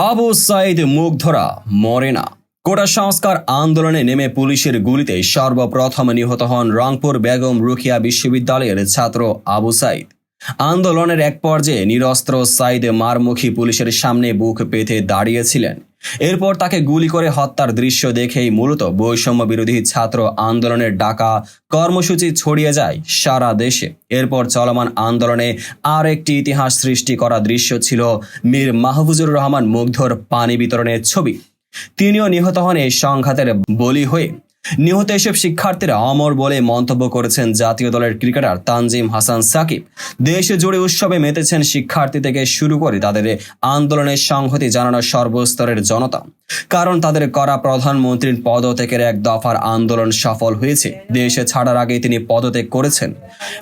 আবু সাইদ মুগ্ধরা মরে না। কোটা সংস্কার আন্দোলনে নেমে পুলিশের গুলিতে সর্বপ্রথম নিহত হন রংপুর বেগম রোকেয়া বিশ্ববিদ্যালয়ের ছাত্র আবু সাইদ। আন্দোলনের এক পর্যায়ে নিরস্ত্র সাইদ মারমুখী পুলিশের সামনে বুক পেতে দাঁড়িয়েছিলেন। এরপর তাকে গুলি করে হত্যার দৃশ্য দেখেই মূলত বৈষম্য বিরোধী ছাত্র আন্দোলনের ডাকা কর্মসূচি ছড়িয়ে যায় সারা দেশে। এরপর চলমান আন্দোলনে আর একটি ইতিহাস সৃষ্টি করা দৃশ্য ছিল মীর মাহফুজুর রহমান মুগ্ধর পানি বিতরণের ছবি। তিনিও নিহত হন এই সংঘাতের বলি হয়ে। নিহত এসব শিক্ষার্থীরা অমর বলে মন্তব্য করেছেন জাতীয় দলের ক্রিকেটার তানজিম হাসান সাকিব। দেশে জুড়ে উৎসবে মেতেছেন শিক্ষার্থী থেকে শুরু করে তাদের আন্দোলনের সংহতি জানানো সর্বস্তরের জনতা। কারণ তাদের করা প্রধানমন্ত্রীর পদত্যাগের এক দফার আন্দোলন সফল হয়েছে। দেশে ছাড়ার আগে তিনি পদত্যাগ করেছেন।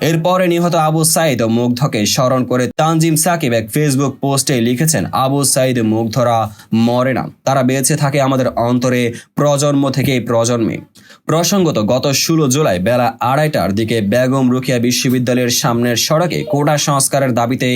এরপরে নিহত আবু সাইদ ও মুগ্ধকে স্মরণ করে তানজিম সাকিব এক ফেসবুক পোস্টে লিখেছেন, আবু সাইদ মুগ্ধরা মরে না, তারা বেঁচে থাকে আমাদের অন্তরে প্রজন্ম থেকে প্রজন্মে। প্রসঙ্গত, গত 16 জুলাই বেলা 2:30টার দিকে বেগম রোকেয়া বিশ্ববিদ্যালয়ের সামনের সড়কে কোটা সংস্কারের দাবিতে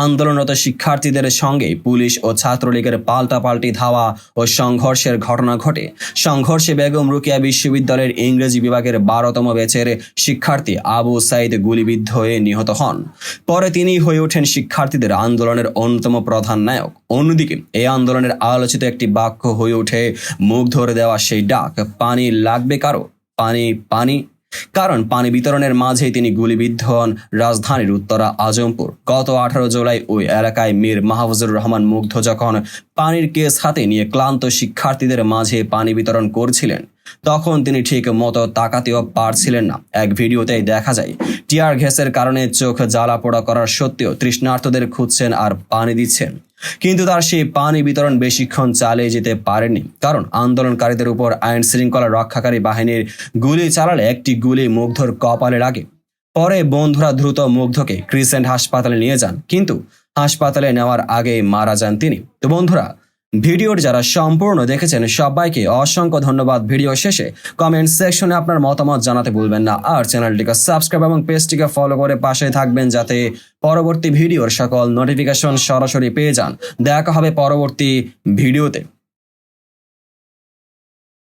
আন্দোলনরত শিক্ষার্থীদের সঙ্গে পুলিশ ও ছাত্রলীগের পাল্টাপাল্টি ধাওয়া ও সংঘর্ষের ঘটনা ঘটে। সংঘর্ষে বেগম রোকেয়া বিশ্ববিদ্যালয়ের ইংরেজি বিভাগের 12তম ব্যাচের শিক্ষার্থী আবু সাইদ গুলিবিদ্ধ হয়ে নিহত হন। পরে তিনি হয়ে ওঠেন শিক্ষার্থীদের আন্দোলনের অন্যতম প্রধান নায়ক। অন্যদিকে এই আন্দোলনের আলোচিত একটি বাক্য হয়ে ওঠে মুগ্ধর দেওয়া সেই ডাক, পানি লাগবে কারো, পানি পানি। কারণ পানি বিতরণের মাঝেই তিনি গুলিবিদ্ধ হন রাজধানীর উত্তরা আজমপুর। গত 18 জুলাই ওই এলাকায় মীর মাহফুজুর রহমান মুগ্ধ যখন পানির কেস হাতে নিয়ে ক্লান্ত শিক্ষার্থীদের মাঝে পানি বিতরণ করছিলেন, তখন তিনি ঠিক মতো তাকাতেও পারছিলেন না। এক ভিডিওতেই দেখা যায় টিয়ার গ্যাসের কারণে চোখ জ্বালা পোড়া করার সত্ত্বেও তৃষ্ণার্তদের খুঁজছেন আর পানি দিচ্ছেন। কিন্তু তার সেই পানি বিতরণ বেশিক্ষণ চালিয়ে যেতে পারেনি, কারণ আন্দোলনকারীদের উপর আইন শৃঙ্খলা রক্ষাকারী বাহিনীর গুলি চালালে একটি গুলি মুগ্ধর কপালে লাগে। পরে বন্ধুরা দ্রুত মুগ্ধকে ক্রিসেন্ট হাসপাতালে নিয়ে যান, কিন্তু হাসপাতালে নেওয়ার আগেই মারা যান তিনি। তো বন্ধুরা, ভিডিওর যারা সম্পূর্ণ দেখেছেন সবাইকে অসংখ্য ধন্যবাদ। ভিডিও শেষে কমেন্ট সেকশনে আপনার মতামত জানাতে ভুলবেন না। আর চ্যানেলটিকে সাবস্ক্রাইব এবং পেজটিকে ফলো করে পাশে থাকবেন, যাতে পরবর্তী ভিডিওর সকল নোটিফিকেশন সরাসরি পেয়ে যান। দেখা হবে পরবর্তী ভিডিওতে।